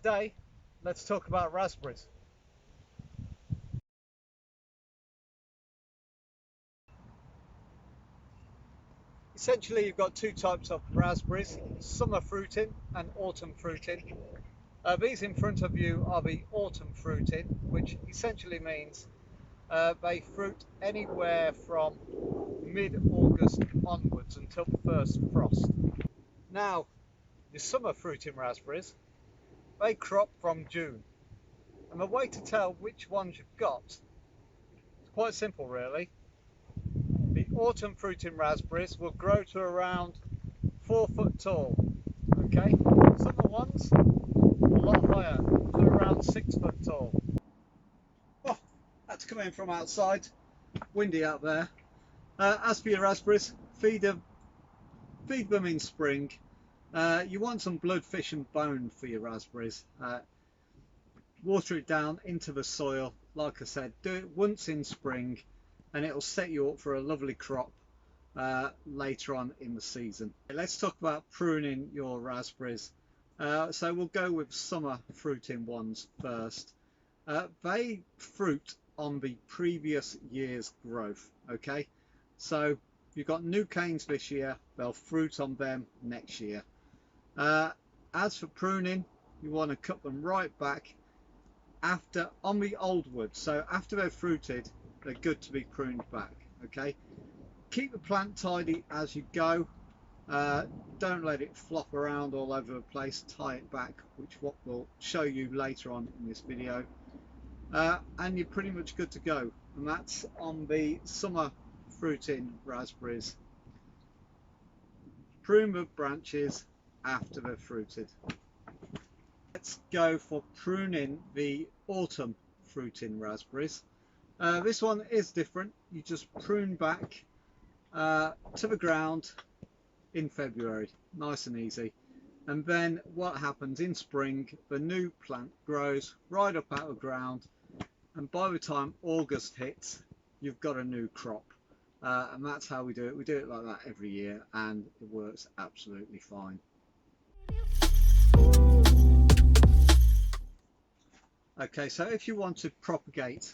Today, let's talk about raspberries. Essentially, you've got two types of raspberries, summer fruiting and autumn fruiting. These in front of you are the autumn fruiting, which essentially means they fruit anywhere from mid-August onwards until the first frost. Now, the summer fruiting raspberries, they crop from June. And the way to tell which ones you've got is quite simple really. The autumn fruiting raspberries will grow to around 4 foot tall. Okay, summer ones a lot higher, to around 6 foot tall. Oh, that's coming from outside, windy out there. As for your raspberries, feed them in spring. You want some blood, fish and bone for your raspberries. Water it down into the soil. Like I said, do it once in spring and it'll set you up for a lovely crop later on in the season. Let's talk about pruning your raspberries. So we'll go with summer fruiting ones first. They fruit on the previous year's growth. Okay, so you've got new canes this year, they'll fruit on them next year. As for pruning, you want to cut them right back on the old wood. So after they're fruited, they're good to be pruned back. Okay, keep the plant tidy as you go. Don't let it flop around all over the place. Tie it back, which what we'll show you later on in this video, and you're pretty much good to go. And that's on the summer fruiting raspberries. Prune the branches after they're fruited. Let's go for pruning the autumn fruiting raspberries. This one is different. You just prune back to the ground in February, nice and easy. And then what happens in spring, the new plant grows right up out of the ground, and by the time August hits, you've got a new crop. And that's how we do it. We do it like that every year and it works absolutely fine. Okay, so if you want to propagate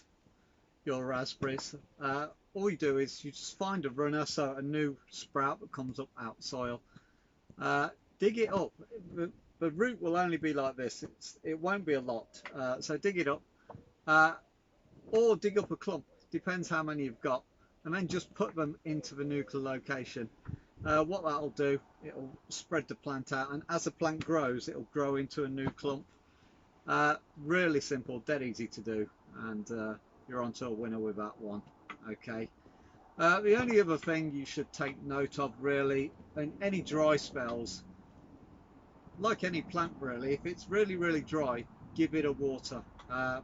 your raspberries, all you do is you just find a runner, so a new sprout that comes up out of soil. Dig it up. The root will only be like this. It won't be a lot. So dig it up, or dig up a clump. Depends how many you've got, and then just put them into the nuclear location. What that'll do, it'll spread the plant out, and as the plant grows, it'll grow into a new clump. Really simple, dead easy to do, and you're onto a winner with that one. Okay. The only other thing you should take note of really, in any dry spells, like any plant really, if it's really dry, give it a water.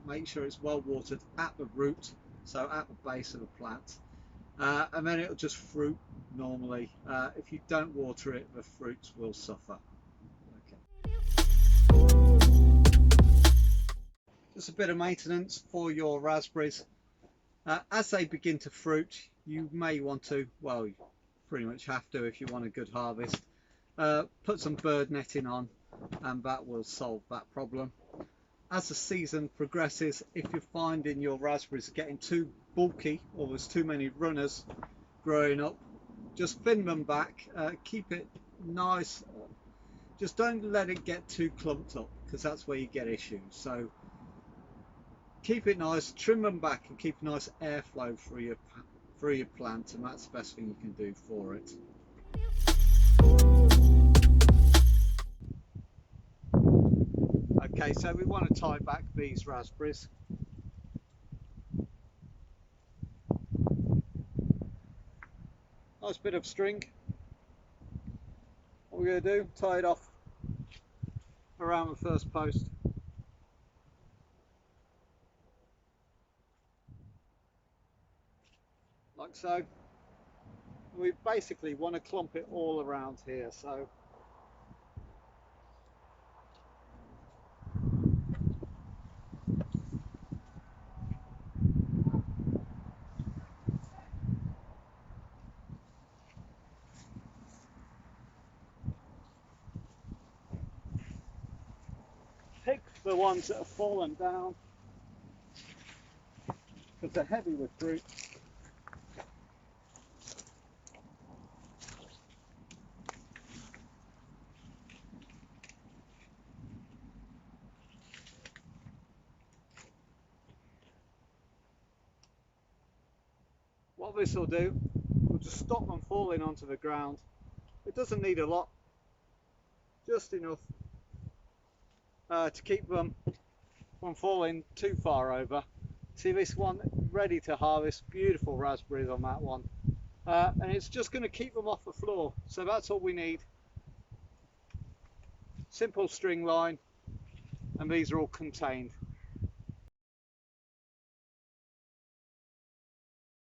Make sure it's well watered at the root, so at the base of the plant, and then it'll just fruit normally. If you don't water it, the fruits will suffer. Okay. Just a bit of maintenance for your raspberries. As they begin to fruit, you may want to, well, you pretty much have to if you want a good harvest, put some bird netting on, and that will solve that problem. As the season progresses, if you're finding your raspberries are getting too bulky or there's too many runners growing up, just thin them back, keep it nice. Just don't let it get too clumped up, because that's where you get issues. So keep it nice, trim them back, and keep nice airflow through your plant, and that's the best thing you can do for it. Okay, so we want to tie back these raspberries. Nice bit of string. What we're going to do, tie it off around the first post. Like so. We basically want to clump it all around here, so pick the ones that have fallen down because they're heavy with fruit. What this will do, will just stop them falling onto the ground. It doesn't need a lot, just enough to keep them from falling too far over. See this one ready to harvest, beautiful raspberries on that one. And it's just going to keep them off the floor, so that's all we need. Simple string line, and these are all contained.